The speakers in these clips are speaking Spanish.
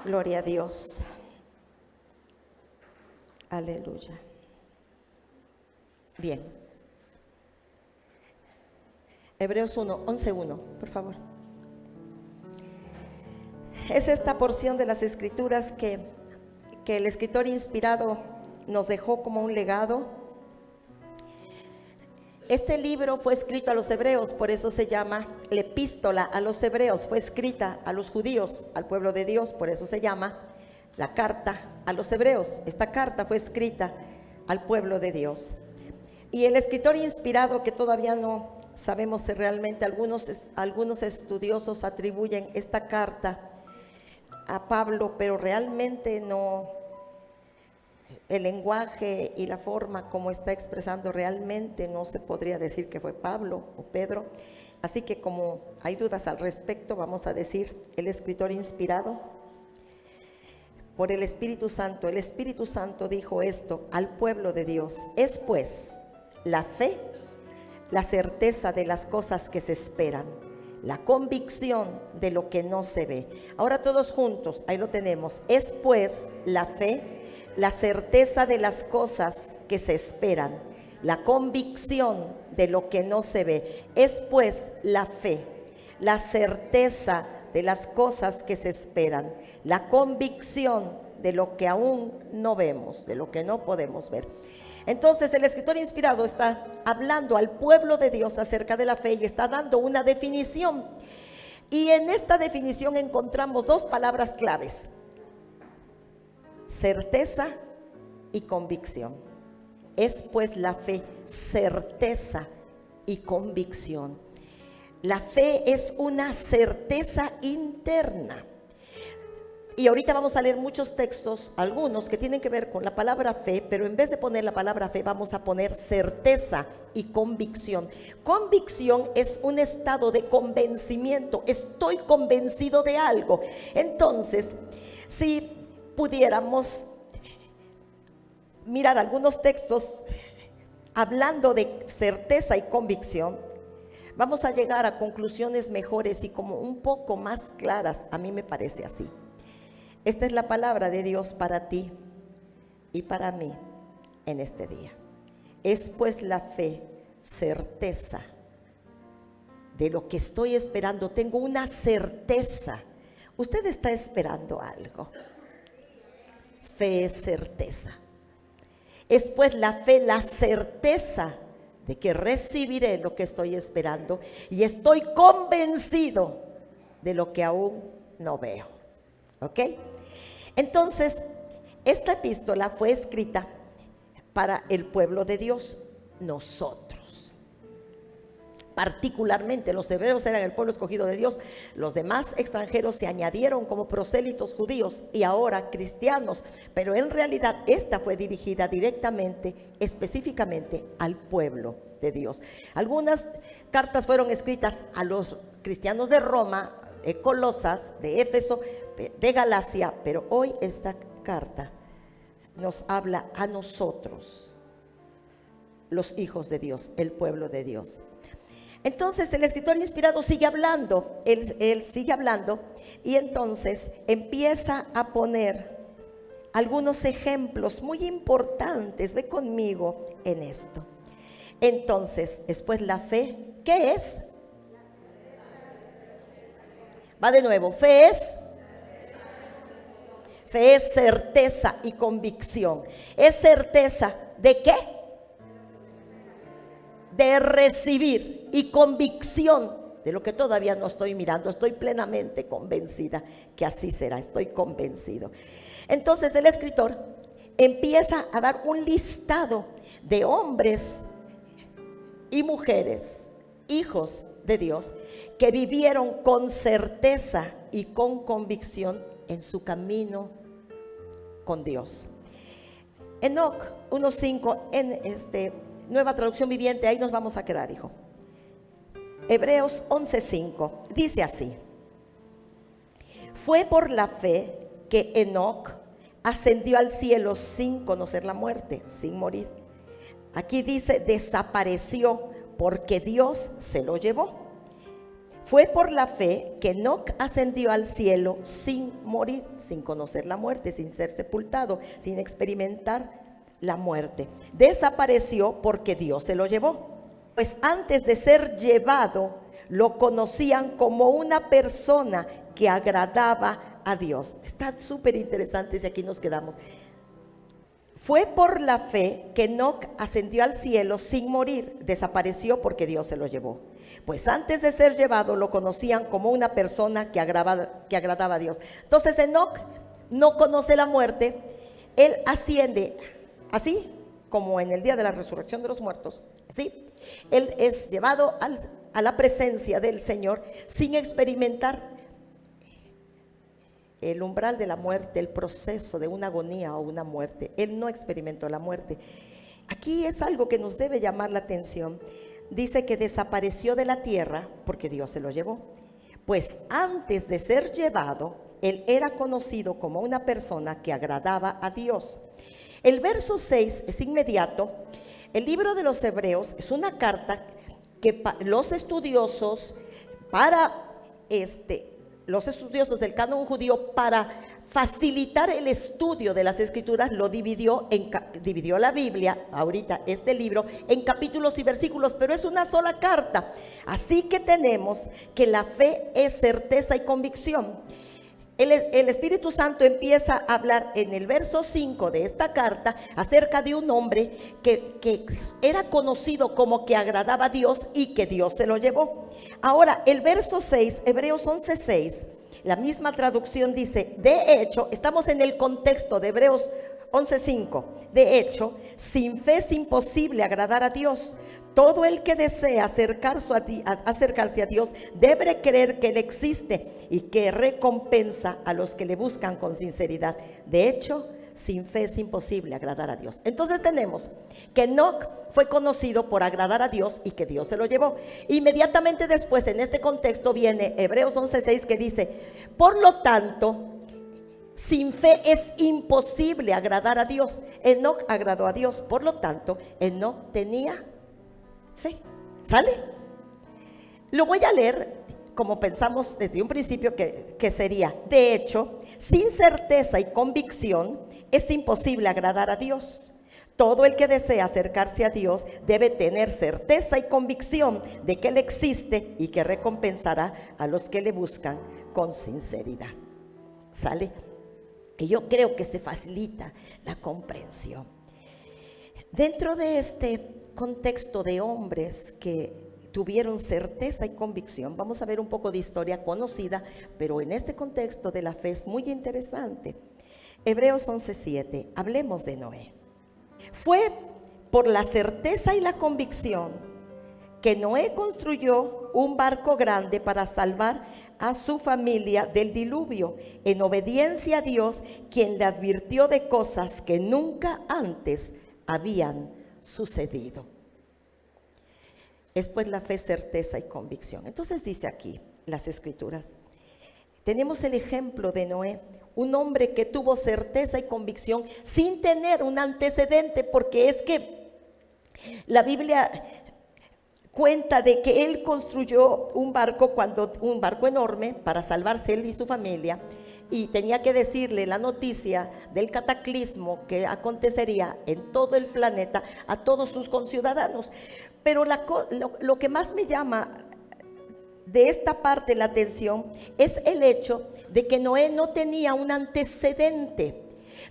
Gloria a Dios. Aleluya. Bien. Hebreos 11:1, por favor. Es esta porción de las Escrituras que el escritor inspirado nos dejó como un legado. Este libro fue escrito a los hebreos, por eso se llama la epístola a los hebreos. Fue escrita a los judíos, al pueblo de Dios, por eso se llama la carta a los hebreos. Esta carta fue escrita al pueblo de Dios. Y el escritor inspirado, que todavía no sabemos si realmente algunos estudiosos atribuyen esta carta a Pablo, pero realmente no. El lenguaje y la forma como está expresando realmente no se podría decir que fue Pablo o Pedro. Así que como hay dudas al respecto, vamos a decir el escritor inspirado por el Espíritu Santo. El Espíritu Santo dijo esto al pueblo de Dios: es pues la fe, la certeza de las cosas que se esperan, la convicción de lo que no se ve. Ahora todos juntos, ahí lo tenemos. Es pues la fe, la certeza de las cosas que se esperan, la convicción de lo que no se ve. Es pues la fe, la certeza de las cosas que se esperan, la convicción de lo que aún no vemos, de lo que no podemos ver. Entonces el escritor inspirado está hablando al pueblo de Dios acerca de la fe y está dando una definición. Y en esta definición encontramos dos palabras claves: certeza y convicción. Es pues la fe, certeza y convicción. La fe es una certeza interna. Y ahorita vamos a leer muchos textos, algunos que tienen que ver con la palabra fe, pero en vez de poner la palabra fe, vamos a poner certeza y convicción. Convicción es un estado de convencimiento. Estoy convencido de algo. Entonces, si pudiéramos mirar algunos textos hablando de certeza y convicción, vamos a llegar a conclusiones mejores y como un poco más claras. A mí me parece así. Esta es la palabra de Dios para ti y para mí en este día. Es pues la fe, certeza de lo que estoy esperando. Tengo una certeza. Usted está esperando algo. Fe es certeza. Es pues la fe, la certeza de que recibiré lo que estoy esperando y estoy convencido de lo que aún no veo. ¿Ok? Entonces, esta epístola fue escrita para el pueblo de Dios, nosotros. Particularmente los hebreos eran el pueblo escogido de Dios. Los demás extranjeros se añadieron como prosélitos judíos y ahora cristianos. Pero en realidad esta fue dirigida directamente, específicamente al pueblo de Dios. Algunas cartas fueron escritas a los cristianos de Roma, de Colosas, de Éfeso, de Galacia, pero hoy esta carta nos habla a nosotros, los hijos de Dios, el pueblo de Dios. Entonces el escritor inspirado sigue hablando, él sigue hablando y entonces empieza a poner algunos ejemplos muy importantes. Ve conmigo en esto. Entonces, después la fe, ¿qué es? Va de nuevo, fe es certeza y convicción. ¿Es certeza de qué? De recibir, y convicción de lo que todavía no estoy mirando. Estoy plenamente convencida que así será, estoy convencido. Entonces el escritor empieza a dar un listado de hombres y mujeres, hijos de Dios, que vivieron con certeza y con convicción en su camino con Dios. Enoc 1:5 en Nueva Traducción Viviente, ahí nos vamos a quedar, hijo. Hebreos 11:5 dice así: fue por la fe que Enoc ascendió al cielo sin conocer la muerte, sin morir. Aquí dice desapareció porque Dios se lo llevó. Fue por la fe que Enoc ascendió al cielo sin morir, sin conocer la muerte, sin ser sepultado, sin experimentar la muerte. Desapareció porque Dios se lo llevó. Pues antes de ser llevado, lo conocían como una persona que agradaba a Dios. Está súper interesante si aquí nos quedamos. Fue por la fe que Enoc ascendió al cielo sin morir, desapareció porque Dios se lo llevó. Pues antes de ser llevado lo conocían como una persona que agradaba a Dios. Entonces Enoc no conoce la muerte, él asciende así como en el día de la resurrección de los muertos, ¿sí? Él es llevado a la presencia del Señor sin experimentar el umbral de la muerte, el proceso de una agonía o una muerte. Él no experimentó la muerte. Aquí es algo que nos debe llamar la atención. Dice que desapareció de la tierra porque Dios se lo llevó. Pues antes de ser llevado, él era conocido como una persona que agradaba a Dios. El verso 6 es inmediato. El libro de los Hebreos es una carta que los estudiosos del canon judío, para facilitar el estudio de las escrituras, lo dividió la Biblia, ahorita este libro, en capítulos y versículos, pero es una sola carta. Así que tenemos que la fe es certeza y convicción. El Espíritu Santo empieza a hablar en el verso 5 de esta carta acerca de un hombre que era conocido como que agradaba a Dios y que Dios se lo llevó. Ahora, el verso 6, Hebreos 11:6, la misma traducción dice: de hecho, estamos en el contexto de Hebreos 11:5. De hecho, sin fe es imposible agradar a Dios. Todo el que desea acercarse a Dios debe creer que Él existe y que recompensa a los que le buscan con sinceridad. De hecho, sin fe es imposible agradar a Dios. Entonces tenemos que Enoc fue conocido por agradar a Dios y que Dios se lo llevó. Inmediatamente después, en este contexto, viene Hebreos 11:6, que dice: por lo tanto, sin fe es imposible agradar a Dios. Enoc agradó a Dios, por lo tanto, Enoc tenía fe. ¿Sale? Lo voy a leer como pensamos desde un principio que sería: de hecho, sin certeza y convicción es imposible agradar a Dios. Todo el que desea acercarse a Dios debe tener certeza y convicción de que Él existe y que recompensará a los que le buscan con sinceridad. ¿Sale? Y yo creo que se facilita la comprensión. Dentro de este contexto de hombres que tuvieron certeza y convicción, vamos a ver un poco de historia conocida, pero en este contexto de la fe es muy interesante. Hebreos 11:7, hablemos de Noé. Fue por la certeza y la convicción que Noé construyó un barco grande para salvar a su familia del diluvio, en obediencia a Dios, quien le advirtió de cosas que nunca antes habían sucedido. Es pues la fe, certeza y convicción. Entonces dice aquí las escrituras, tenemos el ejemplo de Noé, un hombre que tuvo certeza y convicción sin tener un antecedente, porque es que la Biblia cuenta de que él construyó un barco enorme para salvarse él y su familia, y tenía que decirle la noticia del cataclismo que acontecería en todo el planeta a todos sus conciudadanos. Pero lo que más me llama de esta parte la atención es el hecho de que Noé no tenía un antecedente.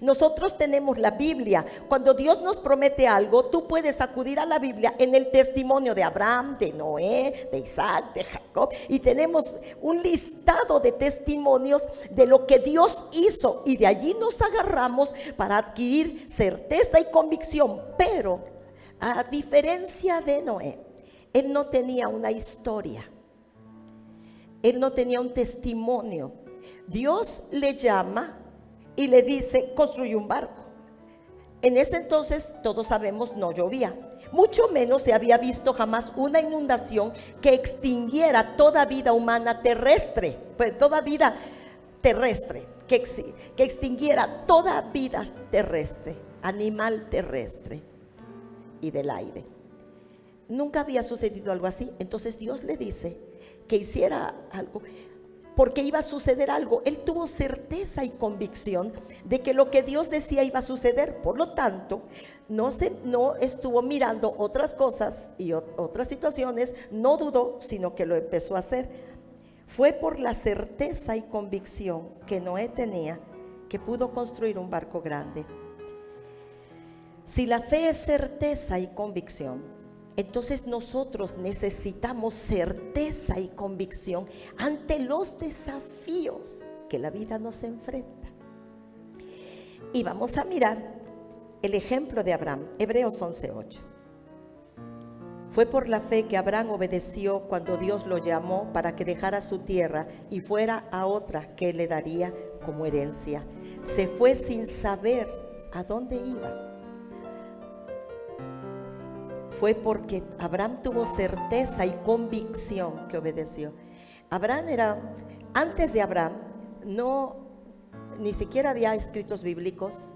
Nosotros tenemos la Biblia. Cuando Dios nos promete algo, tú puedes acudir a la Biblia en el testimonio de Abraham, de Noé, de Isaac, de Jacob, y tenemos un listado de testimonios de lo que Dios hizo, y de allí nos agarramos para adquirir certeza y convicción. Pero a diferencia de Noé, él no tenía una historia, él no tenía un testimonio. Dios le llama y le dice: construye un barco. En ese entonces, todos sabemos, no llovía, mucho menos se había visto jamás una inundación que extinguiera toda vida humana terrestre, pues toda vida terrestre, que extinguiera toda vida terrestre, animal terrestre y del aire. Nunca había sucedido algo así. Entonces Dios le dice que hiciera algo, porque iba a suceder algo. Él tuvo certeza y convicción de que lo que Dios decía iba a suceder. Por lo tanto, no estuvo mirando otras cosas y otras situaciones, no dudó, sino que lo empezó a hacer. Fue por la certeza y convicción que Noé tenía que pudo construir un barco grande. Si la fe es certeza y convicción, entonces nosotros necesitamos certeza y convicción ante los desafíos que la vida nos enfrenta. Y vamos a mirar el ejemplo de Abraham, Hebreos 11:8. Fue por la fe que Abraham obedeció cuando Dios lo llamó para que dejara su tierra y fuera a otra que le daría como herencia. Se fue sin saber a dónde iba. Fue porque Abraham tuvo certeza y convicción que obedeció. Antes de Abraham, ni siquiera había escritos bíblicos.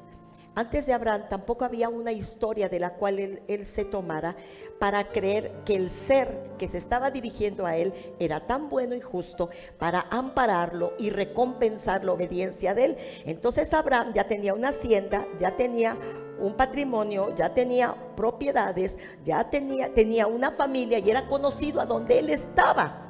Antes de Abraham tampoco había una historia de la cual él se tomara para creer que el ser que se estaba dirigiendo a él era tan bueno y justo para ampararlo y recompensar la obediencia de él. Entonces Abraham ya tenía una hacienda, ya tenía un patrimonio, ya tenía propiedades, ya tenía una familia y era conocido a donde él estaba.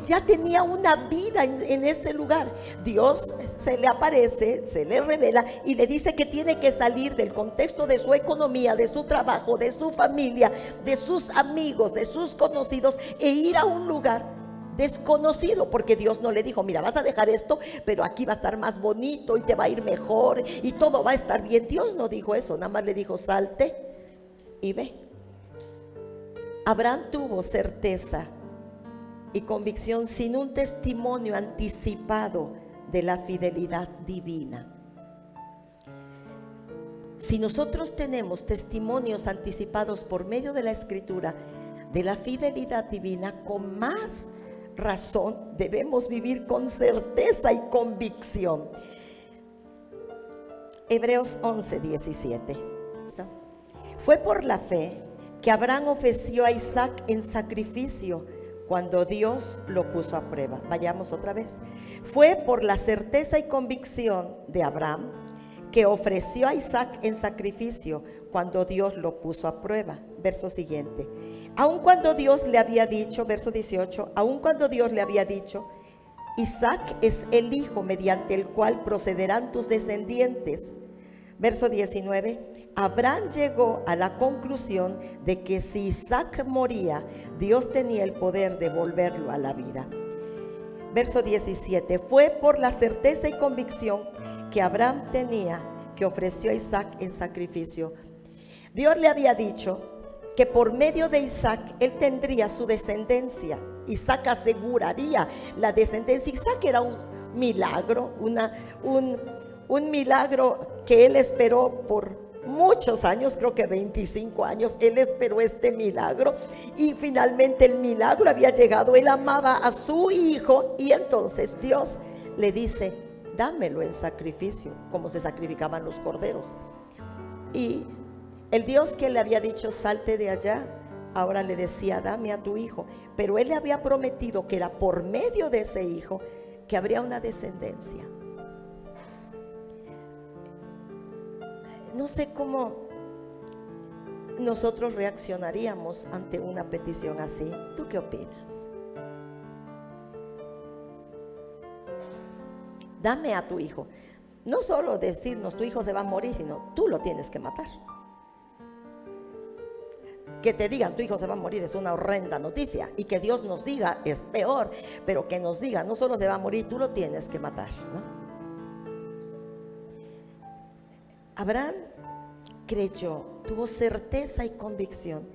Ya tenía una vida en ese lugar. Dios se le aparece, se le revela y le dice que tiene que salir del contexto de su economía, de su trabajo, de su familia, de sus amigos, de sus conocidos, e ir a un lugar desconocido, porque Dios no le dijo: mira, vas a dejar esto, pero aquí va a estar más bonito y te va a ir mejor y todo va a estar bien. Dios no dijo eso, nada más le dijo: salte y ve. Abraham tuvo certeza y convicción sin un testimonio anticipado de la fidelidad divina. Si nosotros tenemos testimonios anticipados por medio de la Escritura de la fidelidad divina, con más razón debemos vivir con certeza y convicción. Hebreos 11:17. Fue por la fe que Abraham ofreció a Isaac en sacrificio cuando Dios lo puso a prueba. Vayamos otra vez. Fue por la certeza y convicción de Abraham que ofreció a Isaac en sacrificio cuando Dios lo puso a prueba. Verso siguiente. Aun cuando Dios le había dicho, verso 18, aun cuando Dios le había dicho: Isaac es el hijo mediante el cual procederán tus descendientes. Verso 19, Abraham llegó a la conclusión de que si Isaac moría, Dios tenía el poder de volverlo a la vida. Verso 17, fue por la certeza y convicción que Abraham tenía que ofreció a Isaac en sacrificio. Dios le había dicho que por medio de Isaac él tendría su descendencia. Isaac aseguraría la descendencia. Isaac era un milagro, un milagro que él esperó por muchos años, creo que 25 años, él esperó este milagro y finalmente el milagro había llegado. Él amaba a su hijo y entonces Dios le dice: dámelo en sacrificio, como se sacrificaban los corderos. Y el Dios que le había dicho: salte de allá, ahora le decía: dame a tu hijo. Pero él le había prometido que era por medio de ese hijo que habría una descendencia. No sé cómo nosotros reaccionaríamos ante una petición así. ¿Tú qué opinas? Dame a tu hijo. No solo decirnos: tu hijo se va a morir, sino tú lo tienes que matar. Que te digan: tu hijo se va a morir es una horrenda noticia, y que Dios nos diga es peor, pero que nos diga: no solo se va a morir, tú lo tienes que matar, ¿no? Abraham creyó, tuvo certeza y convicción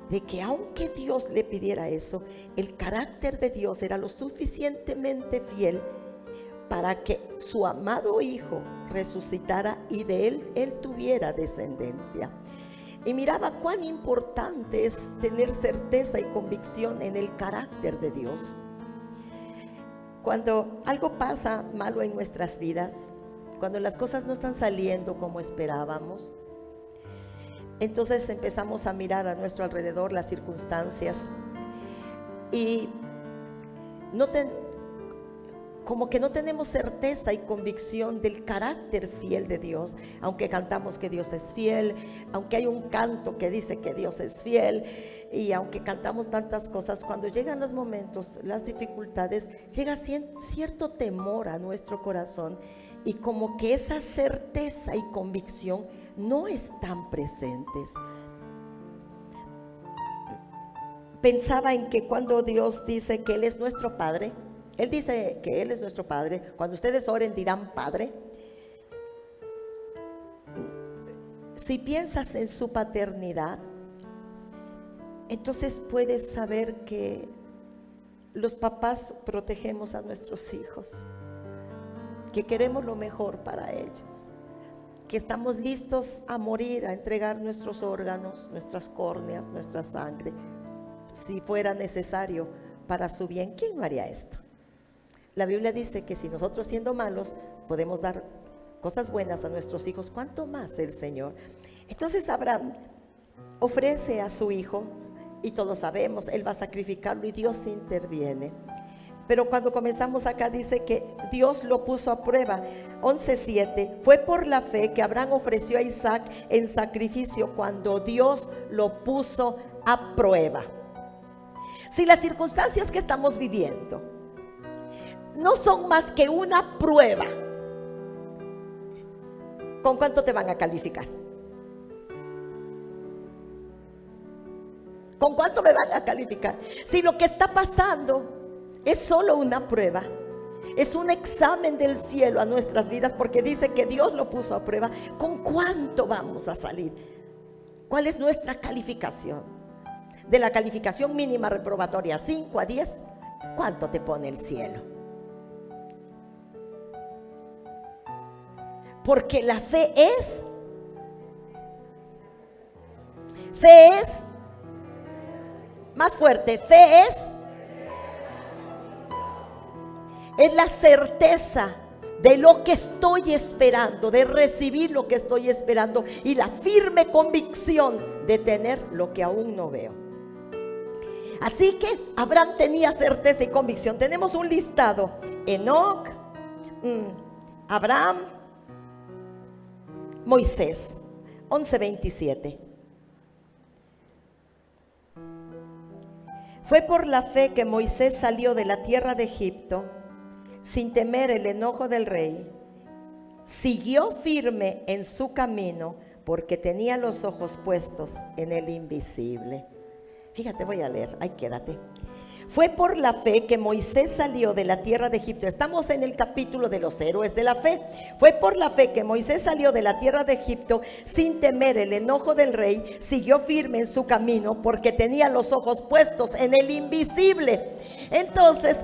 de que aunque Dios le pidiera eso, el carácter de Dios era lo suficientemente fiel para que su amado hijo resucitara y de él tuviera descendencia. Y miraba cuán importante es tener certeza y convicción en el carácter de Dios. Cuando algo pasa malo en nuestras vidas, cuando las cosas no están saliendo como esperábamos, entonces empezamos a mirar a nuestro alrededor las circunstancias y como que no tenemos certeza y convicción del carácter fiel de Dios, aunque cantamos que Dios es fiel, aunque hay un canto que dice que Dios es fiel, y aunque cantamos tantas cosas, cuando llegan los momentos, las dificultades, llega cierto temor a nuestro corazón, y como que esa certeza y convicción no están presentes. Pensaba en que cuando Dios dice que Él es nuestro Padre, Él dice que Él es nuestro Padre. Cuando ustedes oren dirán Padre. Si piensas en su paternidad, entonces puedes saber que los papás protegemos a nuestros hijos, que queremos lo mejor para ellos, que estamos listos a morir, a entregar nuestros órganos, nuestras córneas, nuestra sangre, si fuera necesario para su bien. ¿Quién no haría esto? La Biblia dice que si nosotros, siendo malos, podemos dar cosas buenas a nuestros hijos, ¿cuánto más el Señor? Entonces Abraham ofrece a su hijo, y todos sabemos, él va a sacrificarlo y Dios interviene. Pero cuando comenzamos acá dice que Dios lo puso a prueba. 11:7, fue por la fe que Abraham ofreció a Isaac en sacrificio cuando Dios lo puso a prueba. Si las circunstancias que estamos viviendo no son más que una prueba, ¿con cuánto te van a calificar? ¿Con cuánto me van a calificar? Si lo que está pasando es solo una prueba, es un examen del cielo a nuestras vidas, porque dice que Dios lo puso a prueba, ¿con cuánto vamos a salir? ¿Cuál es nuestra calificación? De la calificación mínima reprobatoria 5 a 10, ¿cuánto te pone el cielo? Porque la fe es más fuerte, fe es la certeza de lo que estoy esperando, de recibir lo que estoy esperando, y la firme convicción de tener lo que aún no veo. Así que Abraham tenía certeza y convicción. Tenemos un listado: Enoc, Abraham, Moisés. 11:27. Fue por la fe que Moisés salió de la tierra de Egipto sin temer el enojo del rey. Siguió firme en su camino porque tenía los ojos puestos en el invisible. Fíjate, voy a leer, ahí quédate. Fue por la fe que Moisés salió de la tierra de Egipto. Estamos en el capítulo de los héroes de la fe. Fue por la fe que Moisés salió de la tierra de Egipto sin temer el enojo del rey. Siguió firme en su camino porque tenía los ojos puestos en el invisible. Entonces,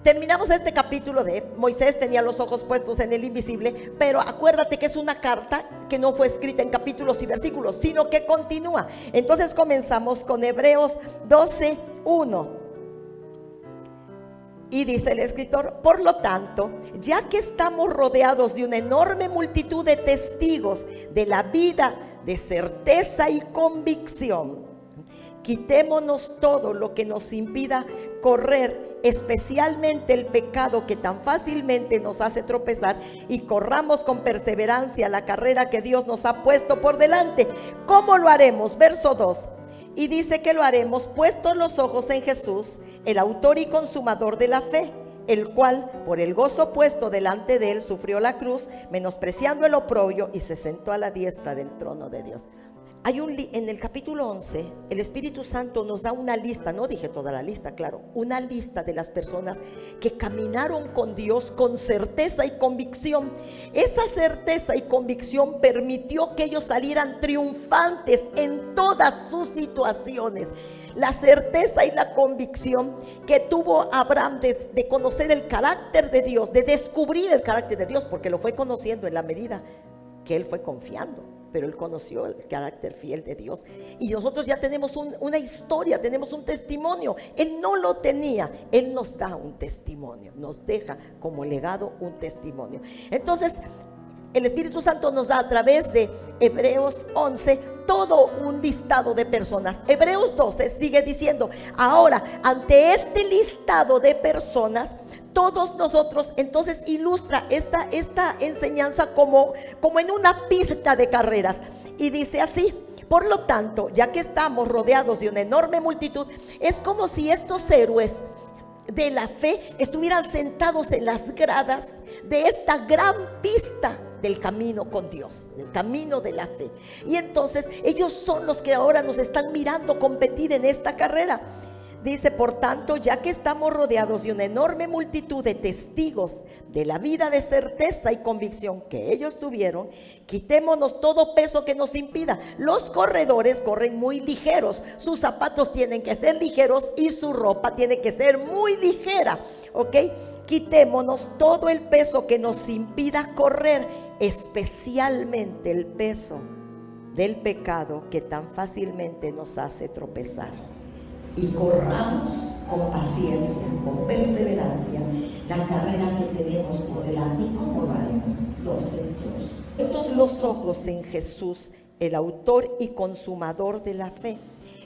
terminamos este capítulo de Moisés tenía los ojos puestos en el invisible, pero acuérdate que es una carta que no fue escrita en capítulos y versículos, sino que continúa. Entonces comenzamos con Hebreos 12:1. Y dice el escritor: por lo tanto, ya que estamos rodeados de una enorme multitud de testigos de la vida de certeza y convicción, quitémonos todo lo que nos impida correr, especialmente el pecado que tan fácilmente nos hace tropezar, y corramos con perseverancia la carrera que Dios nos ha puesto por delante. ¿Cómo lo haremos? Verso 2. Y dice que lo haremos puestos los ojos en Jesús, el autor y consumador de la fe, el cual por el gozo puesto delante de él sufrió la cruz, menospreciando el oprobio, y se sentó a la diestra del trono de Dios. En el capítulo 11, el Espíritu Santo nos da una lista, no dije toda la lista, claro, una lista de las personas que caminaron con Dios con certeza y convicción. Esa certeza y convicción permitió que ellos salieran triunfantes en todas sus situaciones. La certeza y la convicción que tuvo Abraham de conocer el carácter de Dios, de descubrir el carácter de Dios, porque lo fue conociendo en la medida que él fue confiando. Pero él conoció el carácter fiel de Dios. Y nosotros ya tenemos una historia, tenemos un testimonio. Él no lo tenía. Él nos da un testimonio, nos deja como legado un testimonio. Entonces, el Espíritu Santo nos da a través de Hebreos 11 todo un listado de personas. Hebreos 12 sigue diciendo: ahora, ante este listado de personas, todos nosotros, entonces ilustra esta enseñanza como en una pista de carreras. Y dice así: por lo tanto, ya que estamos rodeados de una enorme multitud, es como si estos héroes de la fe estuvieran sentados en las gradas de esta gran pista del camino con Dios, del camino de la fe. Y entonces ellos son los que ahora nos están mirando competir en esta carrera. Dice: por tanto, ya que estamos rodeados de una enorme multitud de testigos de la vida de certeza y convicción que ellos tuvieron, quitémonos todo peso que nos impida. Los corredores corren muy ligeros, sus zapatos tienen que ser ligeros y su ropa tiene que ser muy ligera, ¿ok? Quitémonos todo el peso que nos impida correr, especialmente el peso del pecado que tan fácilmente nos hace tropezar. Y corramos con paciencia, con perseverancia, la carrera que tenemos por delante. ¿Y cómo lo haremos? Estos los ojos en Jesús, el autor y consumador de la fe,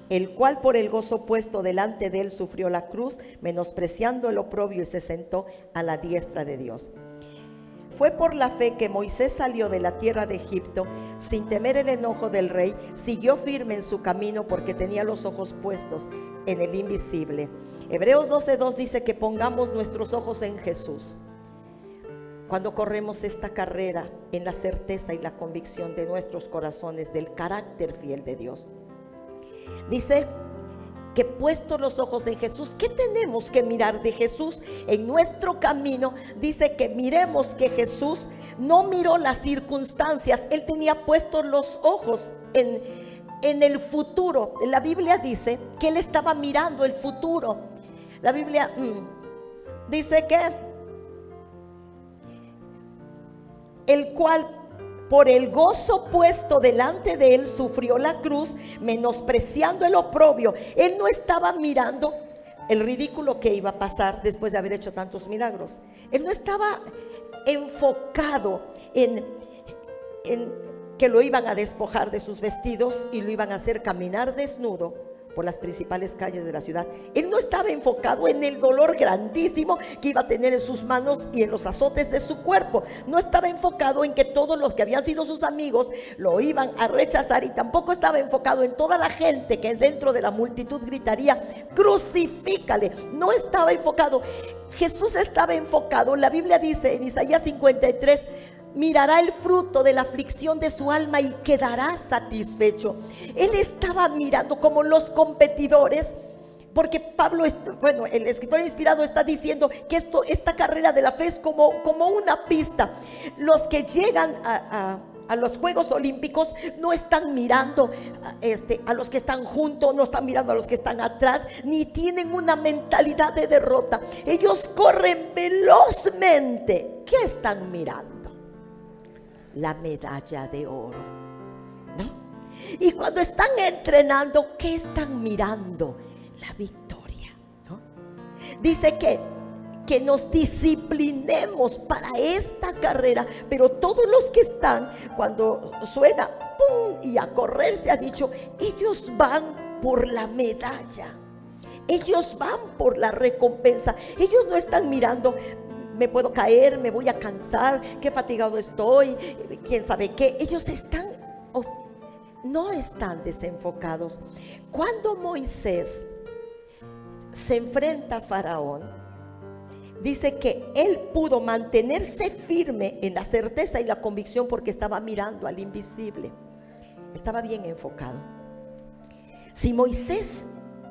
el cual por el gozo puesto delante de él sufrió la cruz, menospreciando el oprobio, y se sentó a la diestra de Dios. Fue por la fe que Moisés salió de la tierra de Egipto sin temer el enojo del rey. Siguió firme en su camino porque tenía los ojos puestos en el invisible. Hebreos 12:2 dice que pongamos nuestros ojos en Jesús. Cuando corremos esta carrera, en la certeza y la convicción de nuestros corazones del carácter fiel de Dios. Dice que puestos los ojos en Jesús, ¿qué tenemos que mirar de Jesús en nuestro camino? Dice que miremos que Jesús no miró las circunstancias, él tenía puestos los ojos en el futuro. La Biblia dice que él estaba mirando el futuro. La Biblia dice que el cual por el gozo puesto delante de él sufrió la cruz, menospreciando el oprobio. Él no estaba mirando el ridículo que iba a pasar después de haber hecho tantos milagros. Él no estaba enfocado en que lo iban a despojar de sus vestidos y lo iban a hacer caminar desnudo por las principales calles de la ciudad. Él no estaba enfocado en el dolor grandísimo que iba a tener en sus manos y en los azotes de su cuerpo. No estaba enfocado en que todos los que habían sido sus amigos lo iban a rechazar, y tampoco estaba enfocado en toda la gente que dentro de la multitud gritaría: crucifícale. No estaba enfocado. Jesús estaba enfocado. La Biblia dice en Isaías 53: mirará el fruto de la aflicción de su alma y quedará satisfecho. Él estaba mirando como los competidores, porque Pablo, el escritor inspirado está diciendo que esta carrera de la fe es como una pista. Los que llegan a los Juegos Olímpicos no están mirando a los que están juntos, no están mirando a los que están atrás, ni tienen una mentalidad de derrota. Ellos corren velozmente. ¿Qué están mirando? La medalla de oro, ¿no? Y cuando están entrenando, ¿qué están mirando? La victoria, ¿no? Dice que nos disciplinemos para esta carrera, pero todos los que están, cuando suena ¡pum! Y a correr, se ha dicho, ellos van por la medalla, ellos van por la recompensa. Ellos no están mirando: me puedo caer, me voy a cansar, qué fatigado estoy, quién sabe qué. Ellos no están desenfocados. Cuando Moisés se enfrenta a Faraón, dice que él pudo mantenerse firme en la certeza y la convicción porque estaba mirando al invisible. Estaba bien enfocado. Si Moisés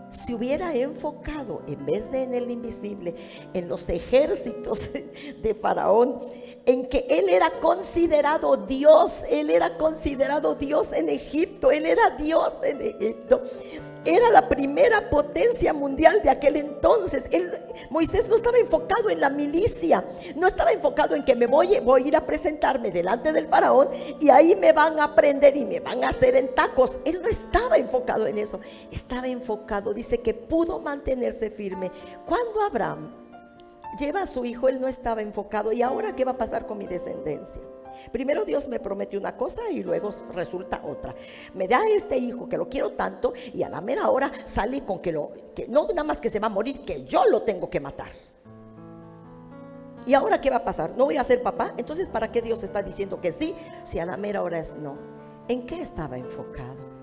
se hubiera enfocado, en vez de en el invisible, en los ejércitos de Faraón, en que él era considerado Dios, él era considerado Dios en Egipto, él era Dios en Egipto, era la primera potencia mundial de aquel entonces. Moisés no estaba enfocado en la milicia, no estaba enfocado en que voy a ir a presentarme delante del faraón y ahí me van a prender y me van a hacer en tacos. Él no estaba enfocado en eso, estaba enfocado, dice que pudo mantenerse firme. Cuando Abraham lleva a su hijo, él no estaba enfocado. ¿Y ahora qué va a pasar con mi descendencia? Primero Dios me prometió una cosa y luego resulta otra. Me da este hijo que lo quiero tanto y a la mera hora sale con que no nada más que se va a morir, que yo lo tengo que matar. ¿Y ahora qué va a pasar? ¿No voy a ser papá? Entonces, ¿para qué Dios está diciendo que sí si a la mera hora es no? ¿En qué estaba enfocado?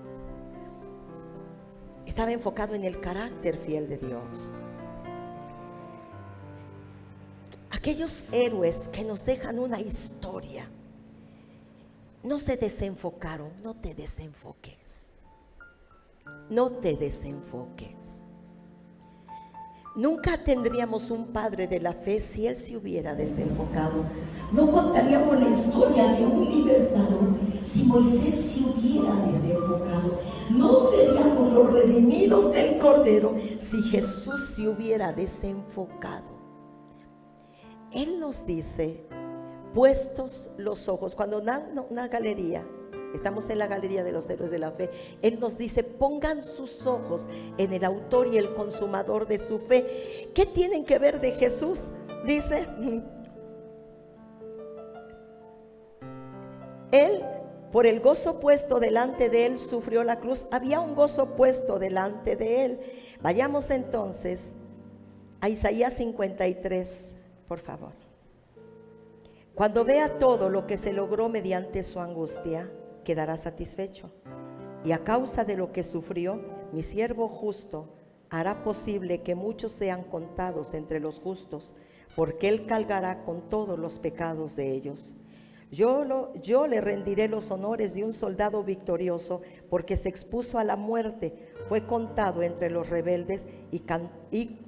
Estaba enfocado en el carácter fiel de Dios. Aquellos héroes que nos dejan una historia no se desenfocaron. No te desenfoques. No te desenfoques. Nunca tendríamos un padre de la fe si él se hubiera desenfocado. No contaríamos la historia de un libertador si Moisés se hubiera desenfocado. No seríamos los redimidos del Cordero si Jesús se hubiera desenfocado. Él nos dice, puestos los ojos, cuando una galería, estamos en la galería de los héroes de la fe, Él nos dice, pongan sus ojos en el autor y el consumador de su fe. ¿Qué tienen que ver de Jesús? Dice, Él, por el gozo puesto delante de Él, sufrió la cruz. Había un gozo puesto delante de Él. Vayamos entonces a Isaías 53, por favor. Cuando vea todo lo que se logró mediante su angustia, quedará satisfecho. Y a causa de lo que sufrió, mi siervo justo hará posible que muchos sean contados entre los justos, porque Él cargará con todos los pecados de ellos. Yo le rendiré los honores de un soldado victorioso, porque se expuso a la muerte, fue contado entre los rebeldes y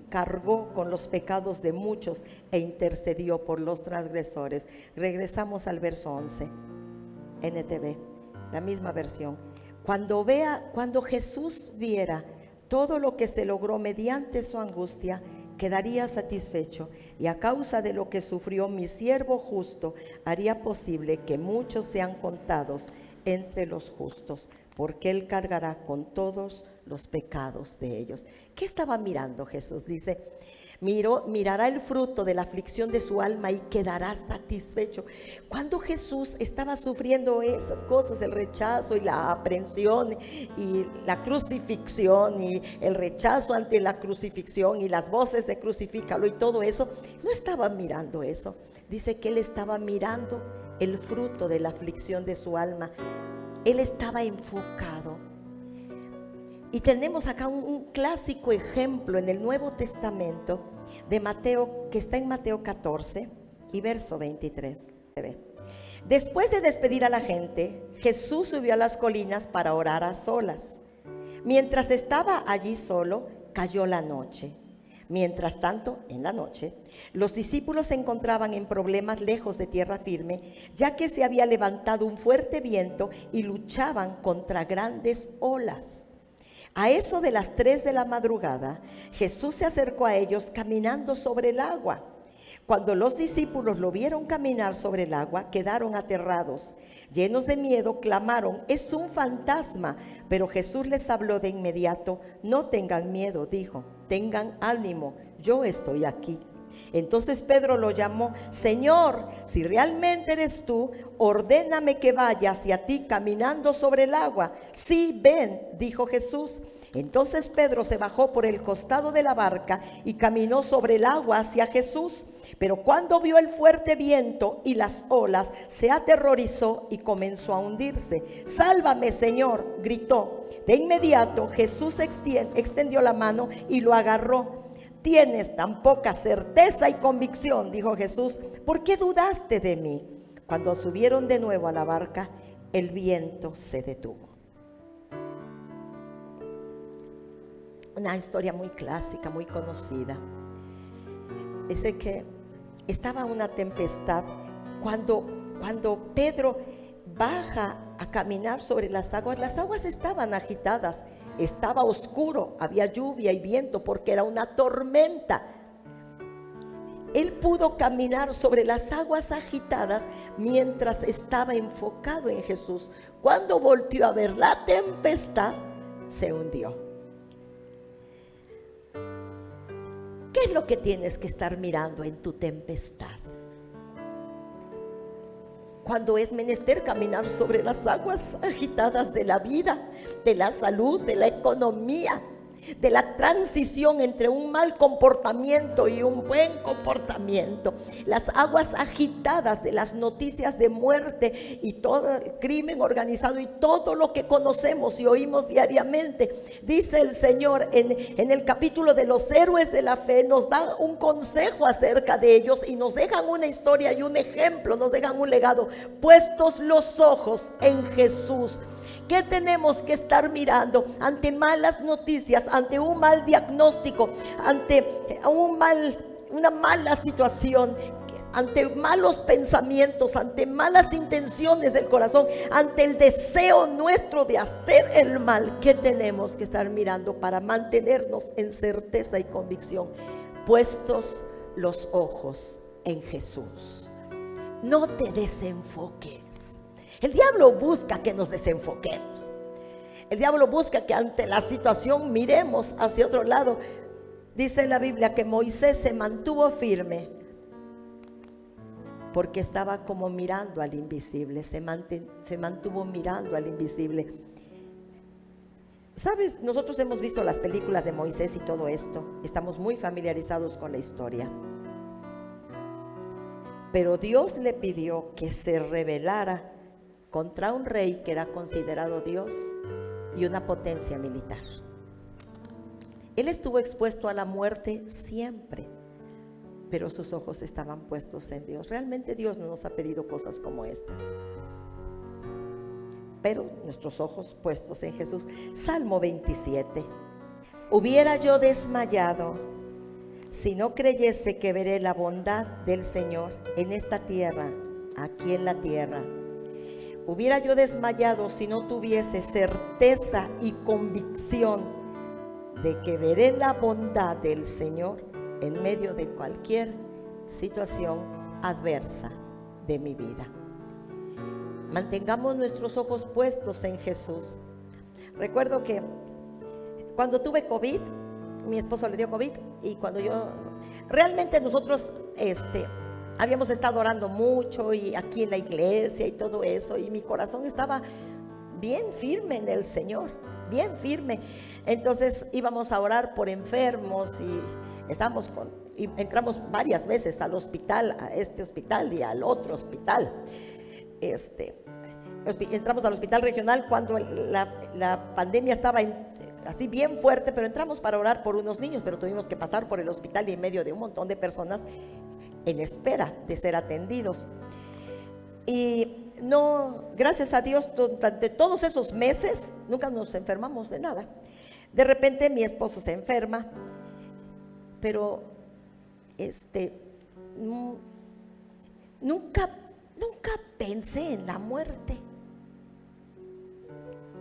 cargó con los pecados de muchos e intercedió por los transgresores. Regresamos al verso 11, NTV, la misma versión. Cuando Jesús viera todo lo que se logró mediante su angustia, quedaría satisfecho, y a causa de lo que sufrió, mi siervo justo haría posible que muchos sean contados entre los justos, porque Él cargará con todos los pecados de ellos. ¿Qué estaba mirando Jesús? Dice, mirará el fruto de la aflicción de su alma y quedará satisfecho. Cuando Jesús estaba sufriendo esas cosas, el rechazo y la aprehensión y la crucifixión y el rechazo ante la crucifixión y las voces de crucifícalo y todo eso, no estaba mirando eso. Dice que Él estaba mirando el fruto de la aflicción de su alma. Él estaba enfocado. Y tenemos acá un clásico ejemplo en el Nuevo Testamento de Mateo, que está en Mateo 14 y verso 23. Después de despedir a la gente, Jesús subió a las colinas para orar a solas. Mientras estaba allí solo, cayó la noche. Mientras tanto, en la noche, los discípulos se encontraban en problemas lejos de tierra firme, ya que se había levantado un fuerte viento y luchaban contra grandes olas. A eso de las 3 de la madrugada, Jesús se acercó a ellos caminando sobre el agua. Cuando los discípulos lo vieron caminar sobre el agua, quedaron aterrados. Llenos de miedo, clamaron, es un fantasma. Pero Jesús les habló de inmediato. No tengan miedo, dijo, tengan ánimo, yo estoy aquí. Entonces Pedro lo llamó, Señor, si realmente eres tú, ordéname que vaya hacia ti caminando sobre el agua. Sí, ven, dijo Jesús. Entonces Pedro se bajó por el costado de la barca y caminó sobre el agua hacia Jesús. Pero cuando vio el fuerte viento y las olas, se aterrorizó y comenzó a hundirse. Sálvame, Señor, gritó. De inmediato Jesús extendió la mano y lo agarró. Tienes tan poca certeza y convicción, dijo Jesús, ¿por qué dudaste de mí? Cuando subieron de nuevo a la barca, el viento se detuvo. Una historia muy clásica, muy conocida. Dice que estaba una tempestad cuando Pedro baja a caminar sobre las aguas estaban agitadas, estaba oscuro, había lluvia y viento porque era una tormenta. Él pudo caminar sobre las aguas agitadas mientras estaba enfocado en Jesús. Cuando volteó a ver la tempestad, se hundió. ¿Qué es lo que tienes que estar mirando en tu tempestad? Cuando es menester caminar sobre las aguas agitadas de la vida, de la salud, de la economía, de la transición entre un mal comportamiento y un buen comportamiento, las aguas agitadas de las noticias de muerte y todo el crimen organizado y todo lo que conocemos y oímos diariamente. Dice el Señor en el capítulo de los héroes de la fe, nos da un consejo acerca de ellos y nos dejan una historia y un ejemplo, nos dejan un legado. Puestos los ojos en Jesús. ¿Qué tenemos que estar mirando ante malas noticias, ante un mal diagnóstico, ante una mala situación, ante malos pensamientos, ante malas intenciones del corazón, ante el deseo nuestro de hacer el mal? ¿Qué tenemos que estar mirando para mantenernos en certeza y convicción? Puestos los ojos en Jesús. No te desenfoques. El diablo busca que nos desenfoquemos. El diablo busca que ante la situación miremos hacia otro lado. Dice la Biblia que Moisés se mantuvo firme porque estaba como mirando al invisible. Se mantuvo mirando al invisible. ¿Sabes? Nosotros hemos visto las películas de Moisés y todo esto. Estamos muy familiarizados con la historia. Pero Dios le pidió que se rebelara contra un rey que era considerado Dios y una potencia militar. Él estuvo expuesto a la muerte siempre, pero sus ojos estaban puestos en Dios. Realmente Dios no nos ha pedido cosas como estas, pero nuestros ojos puestos en Jesús. Salmo 27. Hubiera yo desmayado si no creyese que veré la bondad del Señor en esta tierra, aquí en la tierra. Hubiera yo desmayado si no tuviese certeza y convicción de que veré la bondad del Señor en medio de cualquier situación adversa de mi vida. Mantengamos nuestros ojos puestos en Jesús. Recuerdo que cuando tuve COVID, mi esposo le dio COVID, y cuando realmente nosotros habíamos estado orando mucho y aquí en la iglesia y todo eso, y mi corazón estaba bien firme en el Señor, bien firme. Entonces íbamos a orar por enfermos y entramos varias veces al hospital, a este hospital y al otro hospital. Entramos al hospital regional cuando la pandemia estaba así bien fuerte, pero entramos para orar por unos niños, pero tuvimos que pasar por el hospital y en medio de un montón de personas en espera de ser atendidos. Y no, gracias a Dios, durante todos esos meses nunca nos enfermamos de nada. De repente mi esposo se enferma, pero nunca pensé en la muerte.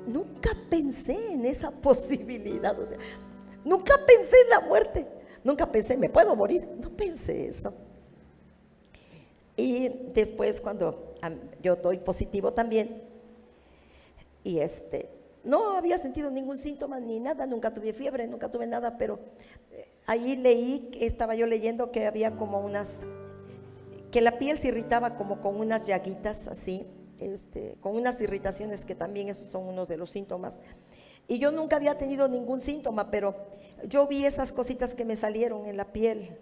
Nunca pensé en esa posibilidad. O sea, nunca pensé en la muerte. Nunca pensé, me puedo morir. No pensé eso. Y después, cuando yo doy positivo también, y no había sentido ningún síntoma ni nada, nunca tuve fiebre, nunca tuve nada, pero ahí estaba yo leyendo que había como que la piel se irritaba como con unas llaguitas así, con unas irritaciones, que también esos son uno de los síntomas. Y yo nunca había tenido ningún síntoma, pero yo vi esas cositas que me salieron en la piel,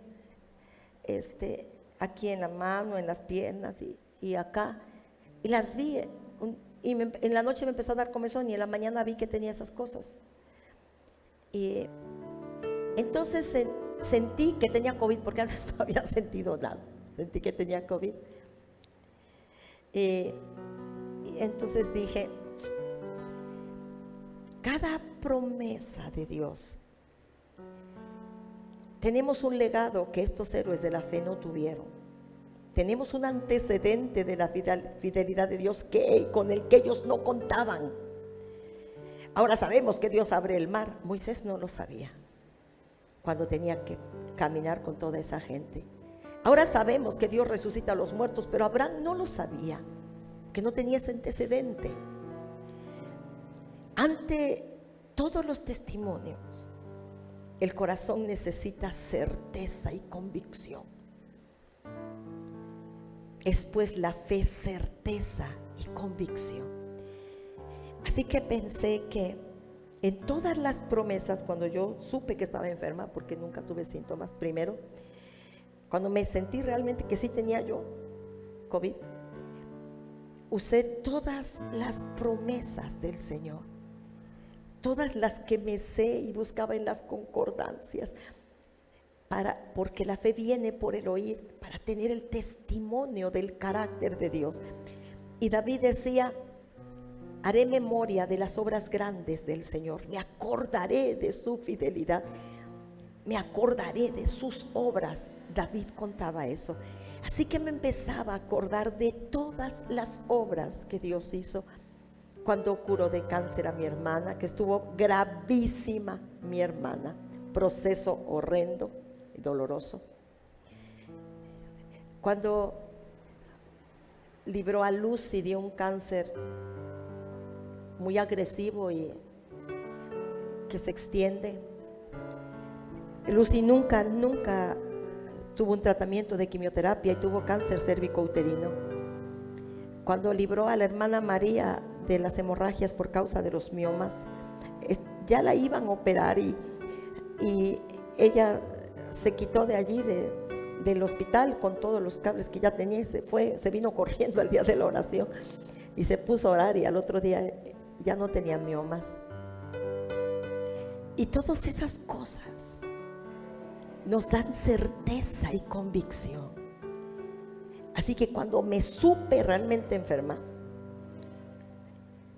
aquí en la mano, en las piernas y acá, y las vi, y en la noche me empezó a dar comezón, y en la mañana vi que tenía esas cosas. Y entonces sentí que tenía COVID, porque antes no había sentido nada. Sentí que tenía COVID. Y entonces dije, cada promesa de Dios, tenemos un legado que estos héroes de la fe no tuvieron. Tenemos un antecedente de la fidelidad de Dios con el que ellos no contaban. Ahora sabemos que Dios abre el mar. Moisés no lo sabía cuando tenía que caminar con toda esa gente. Ahora sabemos que Dios resucita a los muertos, pero Abraham no lo sabía, que no tenía ese antecedente. Ante todos los testimonios, el corazón necesita certeza y convicción. Es pues la fe, certeza y convicción. Así que pensé que en todas las promesas, cuando yo supe que estaba enferma, porque nunca tuve síntomas, primero, cuando me sentí realmente que sí tenía yo COVID, usé todas las promesas del Señor, todas las que me sé y buscaba en las concordancias, porque la fe viene por el oír, para tener el testimonio del carácter de Dios. Y David decía: haré memoria de las obras grandes del Señor, me acordaré de su fidelidad, me acordaré de sus obras. David contaba eso. Así que me empezaba a acordar de todas las obras que Dios hizo. Cuando curó de cáncer a mi hermana, que estuvo gravísima mi hermana, proceso horrendo y doloroso. Cuando libró a Lucy de un cáncer muy agresivo y que se extiende. Lucy nunca tuvo un tratamiento de quimioterapia y tuvo cáncer cérvico-uterino. Cuando libró a la hermana María de las hemorragias por causa de los miomas, ya la iban a operar y ella se quitó de allí del hospital con todos los cables que ya tenía y se vino corriendo al día de la oración y se puso a orar, y al otro día ya no tenía miomas. Y todas esas cosas nos dan certeza y convicción. Así que cuando me supe realmente enferma,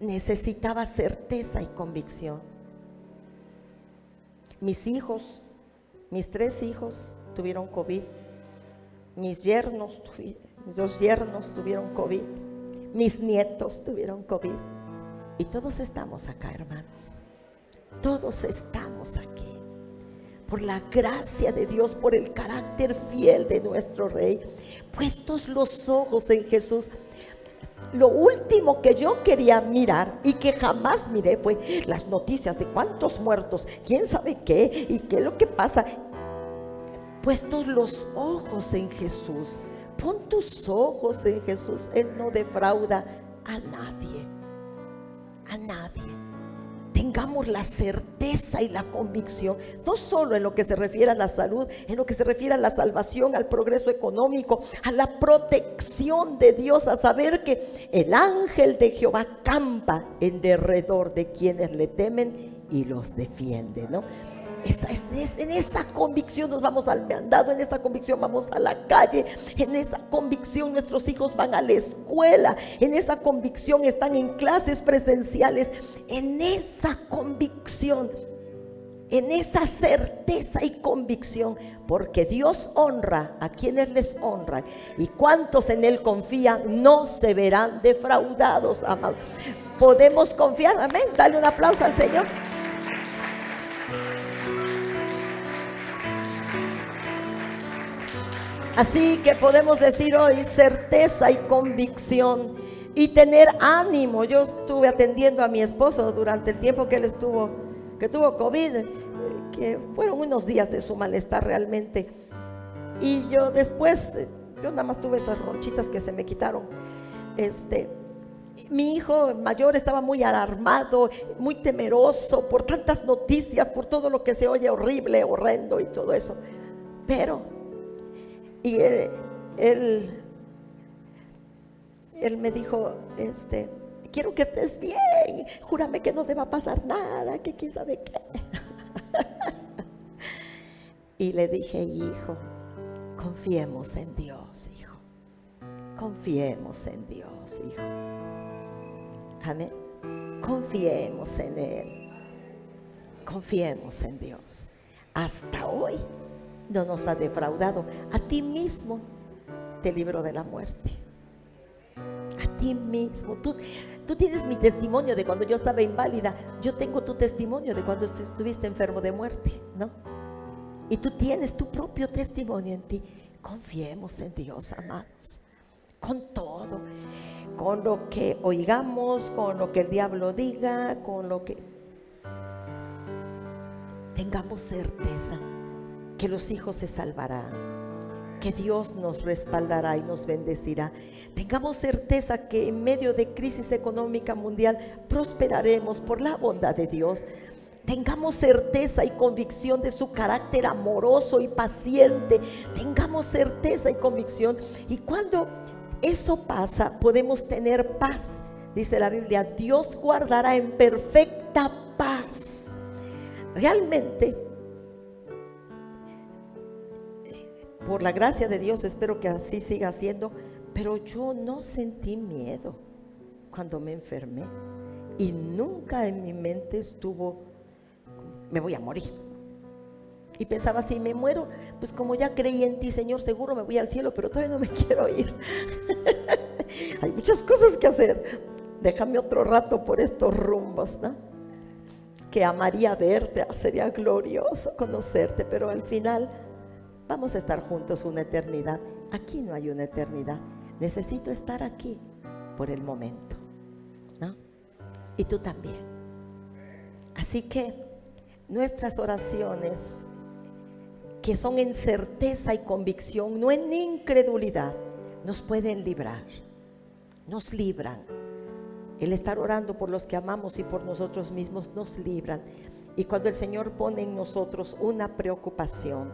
necesitaba certeza y convicción. Mis 3 hijos tuvieron COVID. Mis 2 yernos tuvieron COVID. Mis nietos tuvieron COVID. Y todos estamos acá, hermanos. Todos estamos aquí. Por la gracia de Dios, por el carácter fiel de nuestro Rey, puestos los ojos en Jesús. Lo último que yo quería mirar y que jamás miré fue las noticias de cuántos muertos, quién sabe qué y qué es lo que pasa. Puestos los ojos en Jesús. Pon tus ojos en Jesús. Él no defrauda a nadie. A nadie. Tengamos la certeza y la convicción, no solo en lo que se refiere a la salud, en lo que se refiere a la salvación, al progreso económico, a la protección de Dios, a saber que el ángel de Jehová campa en derredor de quienes le temen y los defiende, ¿no? En esa convicción nos vamos al mandado, en esa convicción vamos a la calle, en esa convicción nuestros hijos van a la escuela, en esa convicción están en clases presenciales, en esa convicción, en esa certeza y convicción, porque Dios honra a quienes les honran, y cuantos en Él confían no se verán defraudados, amados. Podemos confiar, amén. Dale un aplauso al Señor. Así que podemos decir hoy certeza y convicción y tener ánimo. Yo estuve atendiendo a mi esposo durante el tiempo que tuvo COVID, que fueron unos días de su malestar realmente. Y yo después, yo nada más tuve esas ronchitas que se me quitaron. Mi hijo mayor estaba muy alarmado, muy temeroso por tantas noticias, por todo lo que se oye horrible, horrendo y todo eso. Pero él me dijo, quiero que estés bien, júrame que no te va a pasar nada, que quién sabe qué. Y le dije, hijo, confiemos en Dios, hijo. Confiemos en Dios, hijo. Amén. Confiemos en Él. Confiemos en Dios. Hasta hoy no nos ha defraudado. A ti mismo te libró de la muerte. A ti mismo. Tú tienes mi testimonio de cuando yo estaba inválida. Yo tengo tu testimonio de cuando estuviste enfermo de muerte, ¿no? Y tú tienes tu propio testimonio en ti. Confiemos en Dios, amados. Con todo. Con lo que oigamos, con lo que el diablo diga, con lo que... tengamos certeza que los hijos se salvarán, que Dios nos respaldará y nos bendecirá. Tengamos certeza que en medio de crisis económica mundial prosperaremos por la bondad de Dios. Tengamos certeza y convicción de su carácter amoroso y paciente. Tengamos certeza y convicción. Y cuando eso pasa, podemos tener paz. Dice la Biblia, Dios guardará en perfecta paz. Realmente, por la gracia de Dios, espero que así siga siendo, pero yo no sentí miedo cuando me enfermé. Y nunca en mi mente estuvo, me voy a morir. Y pensaba, si me muero, pues como ya creí en ti, Señor, seguro me voy al cielo, pero todavía no me quiero ir. Hay muchas cosas que hacer. Déjame otro rato por estos rumbos, ¿no? Que amaría verte, sería glorioso conocerte, pero al final vamos a estar juntos una eternidad. Aquí no hay una eternidad. Necesito estar aquí por el momento, ¿no? Y tú también. Así que nuestras oraciones, que son en certeza y convicción, no en incredulidad, nos pueden librar, nos libran. El estar orando por los que amamos y por nosotros mismos nos libran. Y cuando el Señor pone en nosotros una preocupación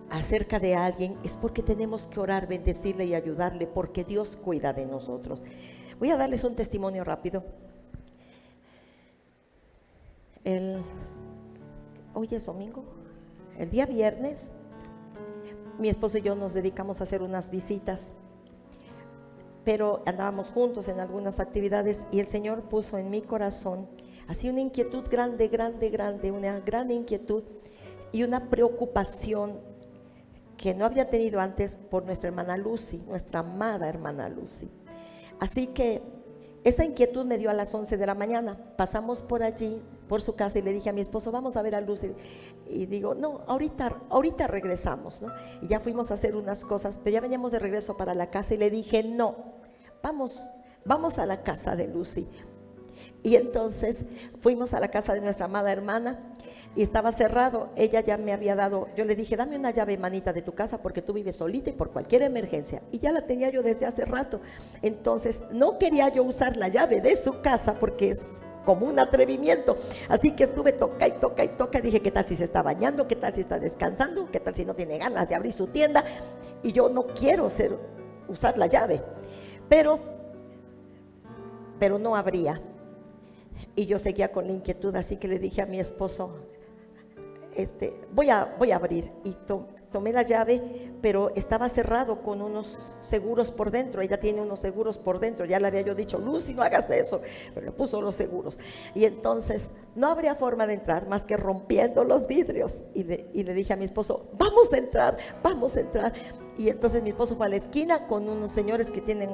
acerca de alguien, es porque tenemos que orar, bendecirle y ayudarle, porque Dios cuida de nosotros. Voy a darles un testimonio rápido. Hoy es domingo. El día viernes, mi esposo y yo nos dedicamos a hacer unas visitas, pero andábamos juntos en algunas actividades y el Señor puso en mi corazón así una inquietud grande, una gran inquietud y una preocupación que no había tenido antes por nuestra hermana Lucy, nuestra amada hermana Lucy. Así que esa inquietud me dio a las 11 de la mañana. Pasamos por allí, por su casa, y le dije a mi esposo, vamos a ver a Lucy. Y digo, no, ahorita regresamos, ¿no? Y ya fuimos a hacer unas cosas, pero ya veníamos de regreso para la casa y le dije, no, vamos a la casa de Lucy. Y entonces fuimos a la casa de nuestra amada hermana y estaba cerrado. Ella ya me había dado, yo le dije, dame una llave, manita, de tu casa, porque tú vives solita y por cualquier emergencia. Y ya la tenía yo desde hace rato. Entonces no quería yo usar la llave de su casa porque es como un atrevimiento. Así que estuve toca y toca. Dije, ¿qué tal si se está bañando? ¿Qué tal si está descansando? ¿Qué tal si no tiene ganas de abrir su tienda? Y yo no quiero usar la llave. Pero no abría. Y yo seguía con la inquietud, así que le dije a mi esposo, voy a abrir. Y tomé la llave, pero estaba cerrado con unos seguros por dentro. Ella tiene unos seguros por dentro. Ya le había yo dicho, Lucy, no hagas eso, pero le puso los seguros. Y entonces no habría forma de entrar más que rompiendo los vidrios. Y le dije a mi esposo, vamos a entrar. Y entonces mi esposo fue a la esquina con unos señores que tienen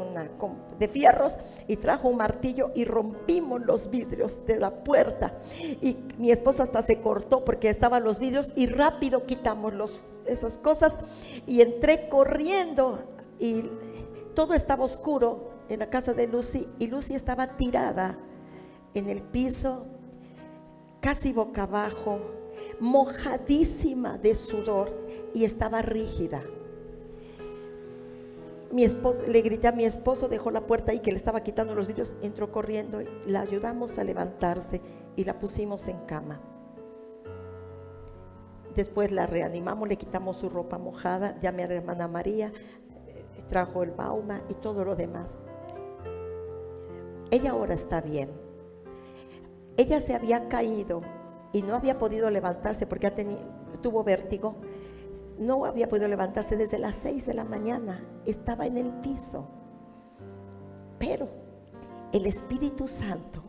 de fierros y trajo un martillo y rompimos los vidrios de la puerta. Y mi esposo hasta se cortó porque estaban los vidrios y rápido quitamos esas cosas y entré corriendo y todo estaba oscuro en la casa de Lucy y Lucy estaba tirada en el piso, casi boca abajo, mojadísima de sudor y estaba rígida. Le grité a mi esposo, dejó la puerta ahí que le estaba quitando los vidrios, entró corriendo, la ayudamos a levantarse y la pusimos en cama. Después la reanimamos, le quitamos su ropa mojada, llamé a la hermana María, trajo el bauma y todo lo demás. Ella ahora está bien. Ella se había caído y no había podido levantarse porque tuvo vértigo. No había podido levantarse desde las 6 de la mañana, estaba en el piso. Pero el Espíritu Santo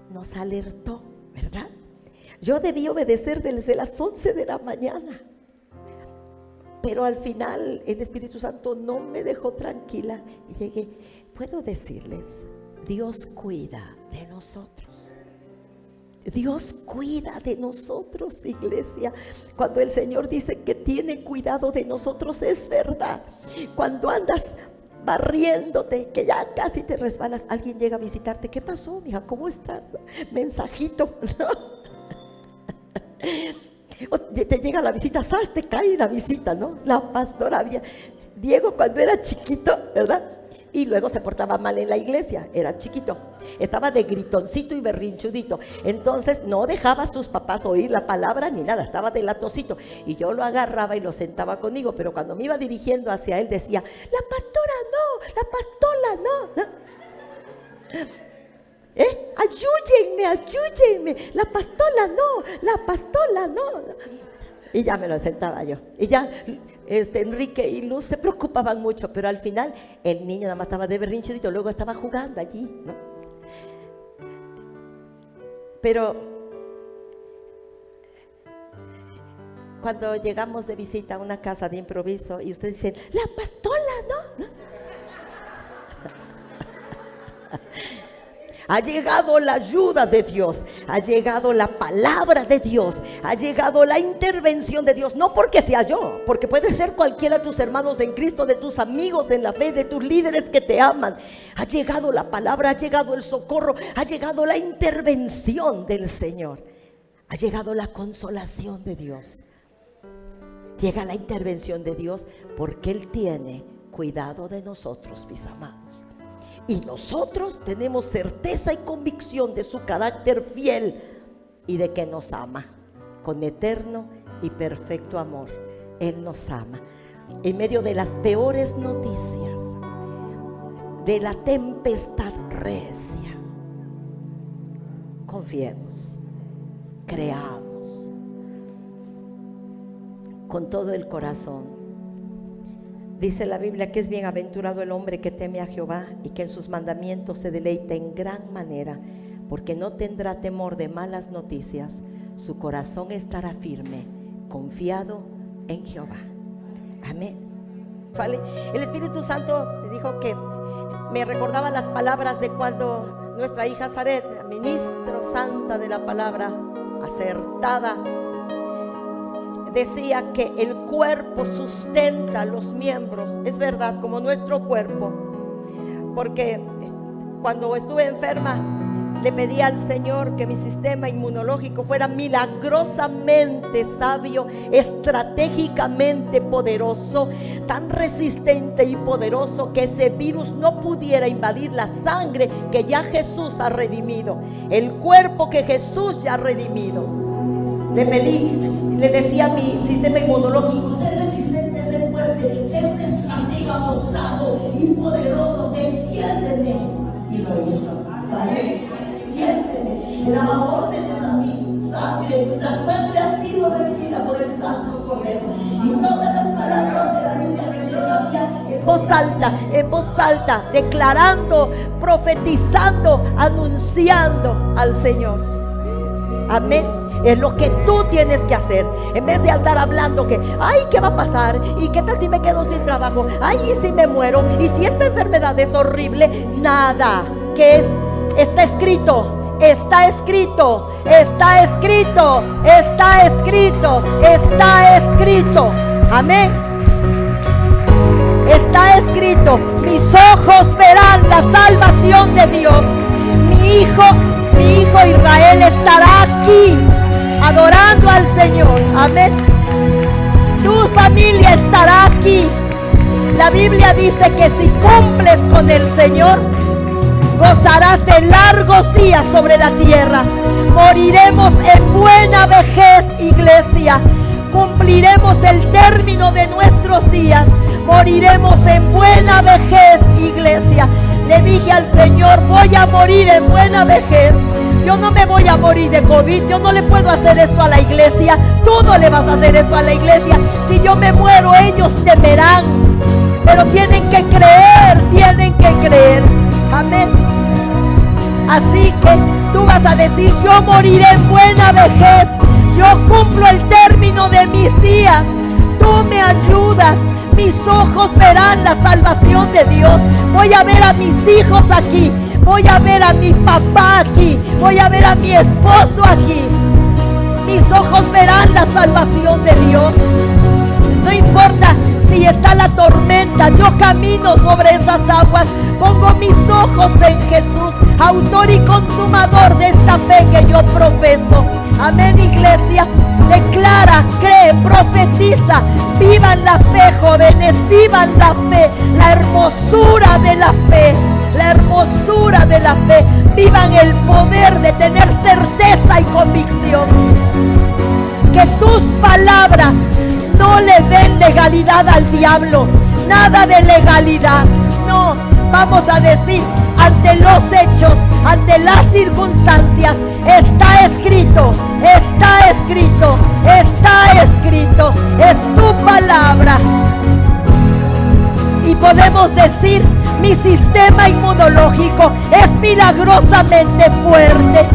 nos alertó, ¿verdad? Yo debí obedecer desde las 11 de la mañana, pero al final el Espíritu Santo no me dejó tranquila y llegué. Puedo decirles, Dios cuida de nosotros. Dios cuida de nosotros, iglesia. Cuando el Señor dice que tiene cuidado de nosotros, es verdad. Cuando andas barriéndote, que ya casi te resbalas. Alguien llega a visitarte. ¿Qué pasó, mija? ¿Cómo estás? Mensajito, ¿no? O te llega la visita, ¿sabes? Te cae la visita, ¿no? La pastora había... Diego cuando era chiquito, ¿verdad? Y luego se portaba mal en la iglesia, era chiquito, estaba de gritoncito y berrinchudito. Entonces no dejaba a sus papás oír la palabra ni nada, estaba de latosito. Y yo lo agarraba y lo sentaba conmigo, pero cuando me iba dirigiendo hacia él decía: la pastora no, la pastola no. Ayúdenme, la pastola no. Y ya me lo sentaba yo. Y ya Enrique y Luz se preocupaban mucho, pero al final el niño nada más estaba de berrinchudito, luego estaba jugando allí, ¿no? Pero cuando llegamos de visita a una casa de improviso y ustedes dicen: la pastola no. Ha llegado la ayuda de Dios, ha llegado la palabra de Dios, ha llegado la intervención de Dios. No porque sea yo, porque puede ser cualquiera de tus hermanos en Cristo, de tus amigos en la fe, de tus líderes que te aman. Ha llegado la palabra, ha llegado el socorro, ha llegado la intervención del Señor, ha llegado la consolación de Dios. Llega la intervención de Dios porque Él tiene cuidado de nosotros, mis amados. Y nosotros tenemos certeza y convicción de su carácter fiel y de que nos ama con eterno y perfecto amor. Él nos ama. En medio de las peores noticias, de la tempestad recia, confiemos, creamos con todo el corazón. Dice la Biblia que es bienaventurado el hombre que teme a Jehová y que en sus mandamientos se deleita en gran manera, porque no tendrá temor de malas noticias, su corazón estará firme, confiado en Jehová. Amén. ¿Sale? El Espíritu Santo dijo que me recordaba las palabras de cuando nuestra hija Zaret, ministro santa de la palabra, acertada, decía que el cuerpo sustenta los miembros. Es verdad, como nuestro cuerpo, porque cuando estuve enferma le pedí al Señor que mi sistema inmunológico fuera milagrosamente sabio, estratégicamente poderoso, tan resistente y poderoso que ese virus no pudiera invadir la sangre que ya Jesús ha redimido, el cuerpo que Jesús ya ha redimido. Le pedí, le decía a mi sistema inmunológico: sé resistente, sé fuerte, sé un estratega osado y poderoso, defiéndeme. Y lo hizo. ¿Sabes? Defiéndeme. Me daba órdenes a mi sangre. La sangre ha sido redimida por el Santo Cordero. Y todas las palabras de la Biblia que yo sabía en voz alta, declarando, profetizando, anunciando al Señor. Amén. Es lo que tú tienes que hacer. En vez de andar hablando que, ay, ¿qué va a pasar? ¿Y qué tal si me quedo sin trabajo? Ay, ¿y si me muero? ¿Y si esta enfermedad es horrible? Nada. Que está escrito, está escrito, está escrito, está escrito, está escrito. Amén. Está escrito: mis ojos verán la salvación de Dios. Mi hijo Israel estará aquí adorando al Señor. Amén. Tu familia estará aquí. La Biblia dice que si cumples con el Señor, gozarás de largos días sobre la tierra. Moriremos en buena vejez, iglesia. Cumpliremos el término de nuestros días. Moriremos en buena vejez, iglesia. Le dije al Señor: voy a morir en buena vejez. Yo no me voy a morir de COVID. Yo no le puedo hacer esto a la iglesia. Tú no le vas a hacer esto a la iglesia. Si yo me muero, ellos temerán. Pero tienen que creer, tienen que creer. Amén. Así que tú vas a decir: yo moriré en buena vejez. Yo cumplo el término de mis días. Tú me ayudas. Mis ojos verán la salvación de Dios. Voy a ver a mis hijos aquí. Voy a ver a mi papá aquí. Voy a ver a mi esposo aquí. Mis ojos verán la salvación de Dios. No importa si está la tormenta, yo camino sobre esas aguas. Pongo mis ojos en Jesús, autor y consumador de esta fe que yo profeso. Amén, iglesia. Declara, cree, profetiza. Vivan la fe, jóvenes, vivan la fe, la hermosura de la fe, la hermosura de la fe. Vivan el poder de tener certeza y convicción. Que tus palabras no le den legalidad al diablo. Nada de legalidad. No, vamos a decir ante los hechos, ante las circunstancias, está escrito, está escrito, está escrito. Es tu palabra. Y podemos decir, mi sistema inmunológico es milagrosamente fuerte.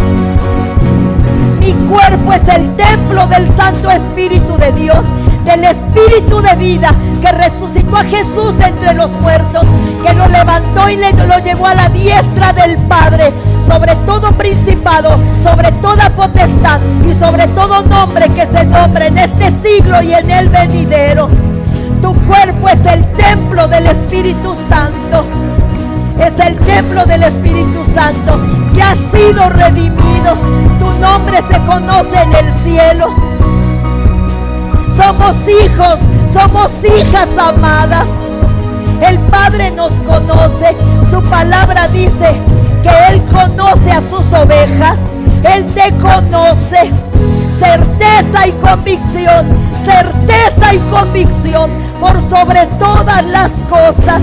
Mi cuerpo es el templo del Santo Espíritu de Dios, del Espíritu de vida que resucitó a Jesús de entre los muertos, que lo levantó y lo llevó a la diestra del Padre, sobre todo principado, sobre toda potestad y sobre todo nombre que se nombre en este siglo y en el venidero. Tu cuerpo es el templo del Espíritu Santo. Es el templo del Espíritu Santo. Ya has sido redimido. Tu nombre se conoce en el cielo. Somos hijos, somos hijas amadas. El Padre nos conoce. Su palabra dice que Él conoce a sus ovejas. Él te conoce. Certeza y convicción. Certeza y convicción por sobre todas las cosas.